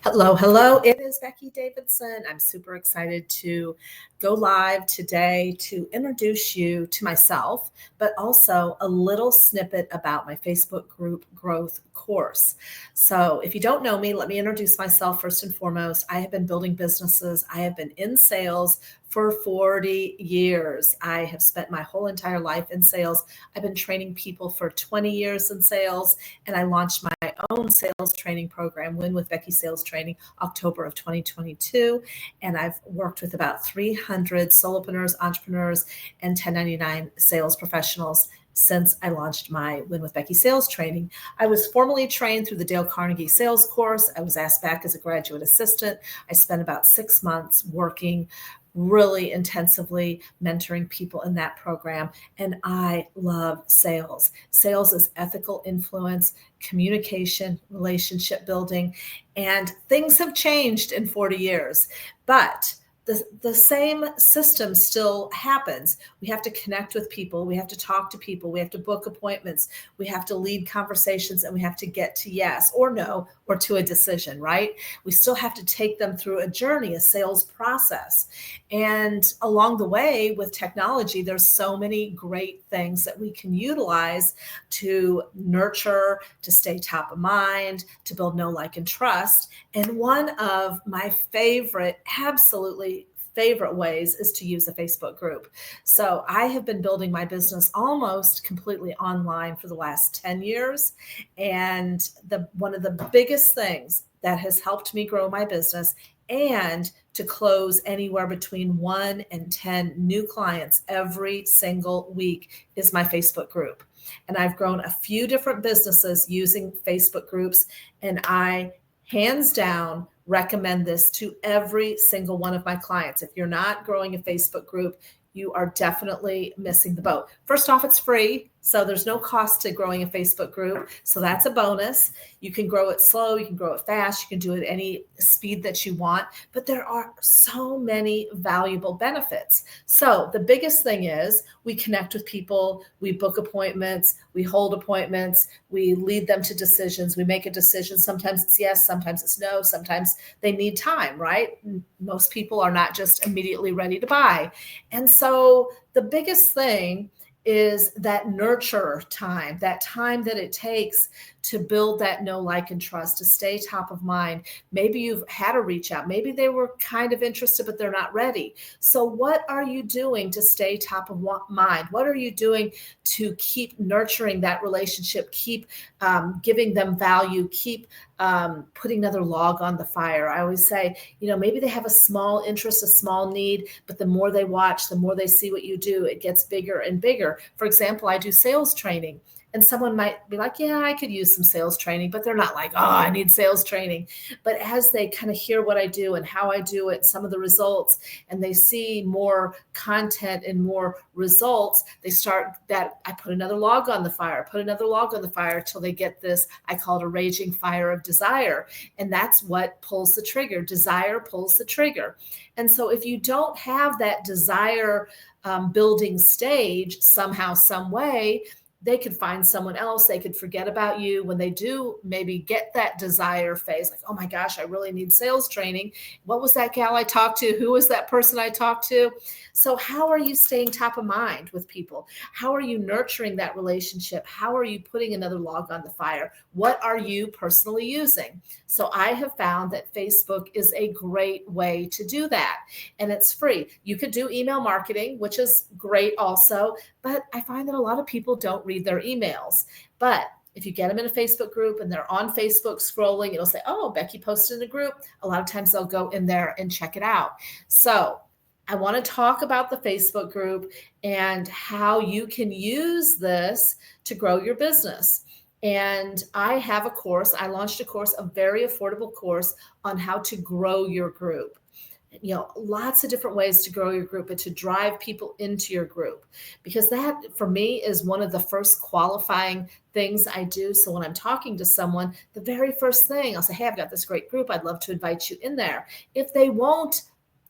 Hello, hello. It is Becky Davidson. I'm super excited to go live today to introduce you to myself, but also a little snippet about my Facebook group growth course. So, if you don't know me, let me introduce myself first and foremost. I have been building businesses, I have been in sales for 40 years. I have spent my whole entire life in sales. I've been training people for 20 years in sales, and I launched my own sales training program, Win with Becky Sales Training, October of 2022. And I've worked with about 300 solopreneurs, entrepreneurs, and 1099 sales professionals since I launched my Win with Becky sales training. I was formally trained through the Dale Carnegie sales course. I was asked back as a graduate assistant. I spent about 6 months working really intensively mentoring people in that program. And I love sales. Sales is ethical influence, communication, relationship building, and things have changed in 40 years. But the same system still happens. We have to connect with people. We have to talk to people. We have to book appointments. We have to lead conversations, and we have to get to yes or no or to a decision, right? We still have to take them through a journey, a sales process. And along the way with technology, there's so many great things that we can utilize to nurture, to stay top of mind, to build know, like, and trust. And one of my absolutely favorite ways is to use a Facebook group. So I have been building my business almost completely online for the last 10 years. And one of the biggest things that has helped me grow my business and to close anywhere between 1 and 10 new clients every single week is my Facebook group. And I've grown a few different businesses using Facebook groups, and I hands down recommend this to every single one of my clients. If you're not growing a Facebook group, you are definitely missing the boat. First off, it's free, so there's no cost to growing a Facebook group. So that's a bonus. You can grow it slow, you can grow it fast, you can do it any speed that you want, but there are so many valuable benefits. So the biggest thing is we connect with people, we book appointments, we hold appointments, we lead them to decisions, we make a decision. Sometimes it's yes, sometimes it's no, sometimes they need time, right? Most people are not just immediately ready to buy. And so the biggest thing is that nurture time, that time that it takes to build that know, like, and trust, to stay top of mind. Maybe you've had a reach out. Maybe they were kind of interested, but they're not ready. So what are you doing to stay top of mind? What are you doing to keep nurturing that relationship, keep giving them value, keep putting another log on the fire? I always say, maybe they have a small interest, a small need, but the more they watch, the more they see what you do, it gets bigger and bigger. For example, I do sales training. And someone might be like, yeah, I could use some sales training, but they're not like, oh, I need sales training. But as they kind of hear what I do and how I do it, some of the results, and they see more content and more results, they start that I put another log on the fire, till they get this, I call it a raging fire of desire. And that's what pulls the trigger. Desire pulls the trigger. And so if you don't have that desire building stage somehow, some way, they could find someone else. They could forget about you when they do maybe get that desire phase. Like, oh my gosh, I really need sales training. What was that gal I talked to? Who was that person I talked to? So how are you staying top of mind with people? How are you nurturing that relationship? How are you putting another log on the fire? What are you personally using? So I have found that Facebook is a great way to do that. And it's free. You could do email marketing, which is great also, but I find that a lot of people don't read their emails. But if you get them in a Facebook group and they're on Facebook scrolling, it'll say, oh, Becky posted in a group. A lot of times they'll go in there and check it out. So I want to talk about the Facebook group and how you can use this to grow your business. And I have a course. I launched a course, a very affordable course on how to grow your group. Lots of different ways to grow your group and to drive people into your group, because that for me is one of the first qualifying things I do. So when I'm talking to someone, the very first thing I'll say, hey, I've got this great group. I'd love to invite you in there. If they won't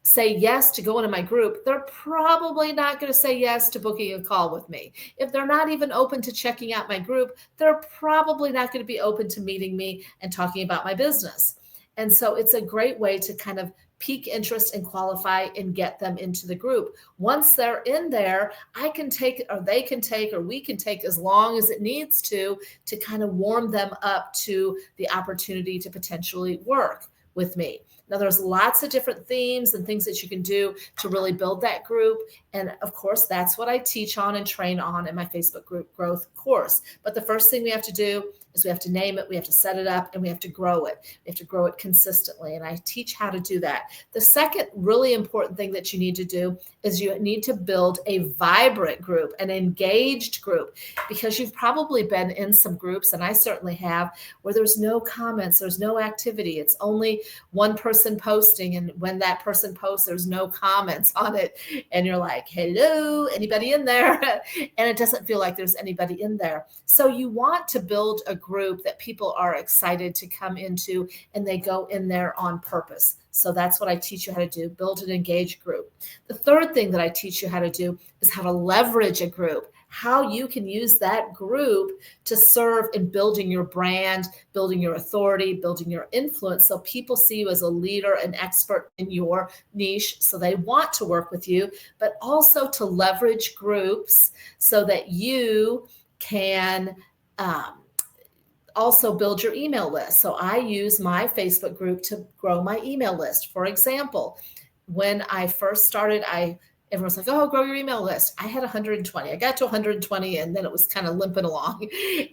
say yes to go into my group, they're probably not going to say yes to booking a call with me. If they're not even open to checking out my group, they're probably not going to be open to meeting me and talking about my business. And so it's a great way to kind of pique interest and qualify and get them into the group. Once they're in there, I can take, or they can take, or we can take as long as it needs to kind of warm them up to the opportunity to potentially work with me. Now, there's lots of different themes and things that you can do to really build that group. And of course, that's what I teach on and train on in my Facebook group growth course. But the first thing we have to do is we have to name it, we have to set it up, and we have to grow it. We have to grow it consistently. And I teach how to do that. The second really important thing that you need to do is you need to build a vibrant group, an engaged group, because you've probably been in some groups, and I certainly have, where there's no comments, there's no activity. It's only one person posting. And when that person posts, there's no comments on it. And you're like, hello, anybody in there? And it doesn't feel like there's anybody in there. So you want to build a group that people are excited to come into, and they go in there on purpose. So that's what I teach you how to do, build an engaged group. The third thing that I teach you how to do is how to leverage a group, how you can use that group to serve in building your brand, building your authority, building your influence, so people see you as a leader, an expert in your niche, so they want to work with you, but also to leverage groups so that you can also build your email list. So I use my Facebook group to grow my email list. For example, when I first started, everyone's like, oh, grow your email list. I had 120. I got to 120, and then it was kind of limping along.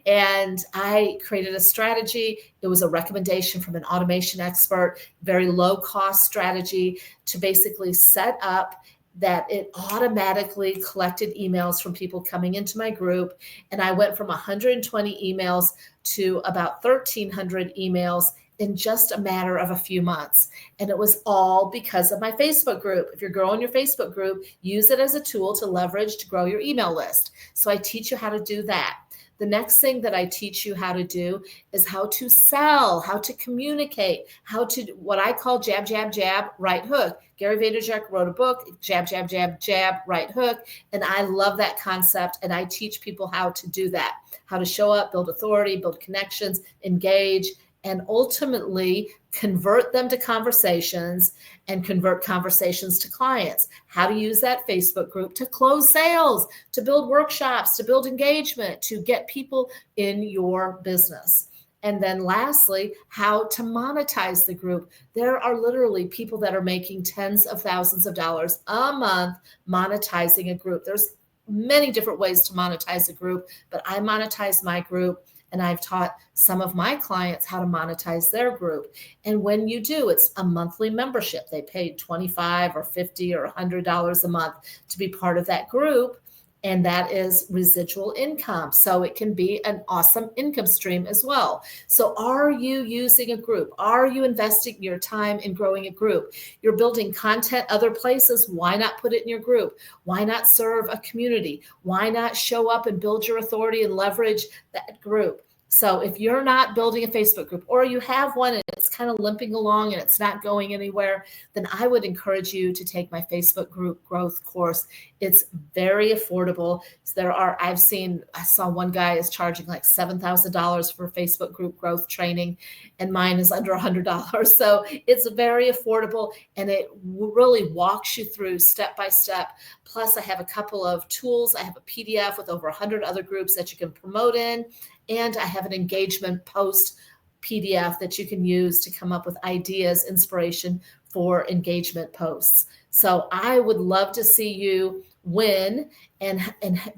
And I created a strategy. It was a recommendation from an automation expert, very low cost strategy to basically set up that it automatically collected emails from people coming into my group. And I went from 120 emails to about 1,300 emails in just a matter of a few months. And it was all because of my Facebook group. If you're growing your Facebook group, use it as a tool to leverage to grow your email list. So I teach you how to do that. The next thing that I teach you how to do is how to sell, how to communicate, how to what I call jab, jab, jab, right hook. Gary Vaynerchuk wrote a book, jab, jab, jab, jab, right hook. And I love that concept. And I teach people how to do that, how to show up, build authority, build connections, engage, and ultimately convert them to conversations and convert conversations to clients. How to use that Facebook group to close sales, to build workshops, to build engagement, to get people in your business. And then lastly, how to monetize the group. There are literally people that are making tens of thousands of dollars a month monetizing a group. There's many different ways to monetize a group, but I monetize my group. And I've taught some of my clients how to monetize their group. And when you do, it's a monthly membership. They pay $25 or $50 or $100 a month to be part of that group. And that is residual income. So it can be an awesome income stream as well. So are you using a group? Are you investing your time in growing a group? You're building content other places. Why not put it in your group? Why not serve a community? Why not show up and build your authority and leverage that group? So if you're not building a Facebook group, or you have one and it's kind of limping along and it's not going anywhere, then I would encourage you to take my Facebook group growth course. It's very affordable. So I saw one guy is charging like $7,000 for Facebook group growth training, and mine is under $100. So it's very affordable, and it really walks you through step by step. Plus, I have a couple of tools. I have a PDF with over 100 other groups that you can promote in. And I have an engagement post PDF that you can use to come up with ideas, inspiration for engagement posts. So I would love to see you win and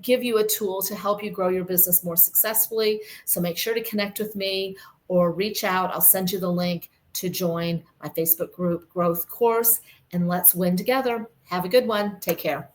give you a tool to help you grow your business more successfully. So make sure to connect with me or reach out. I'll send you the link to join my Facebook group growth course, and let's win together. Have a good one. Take care.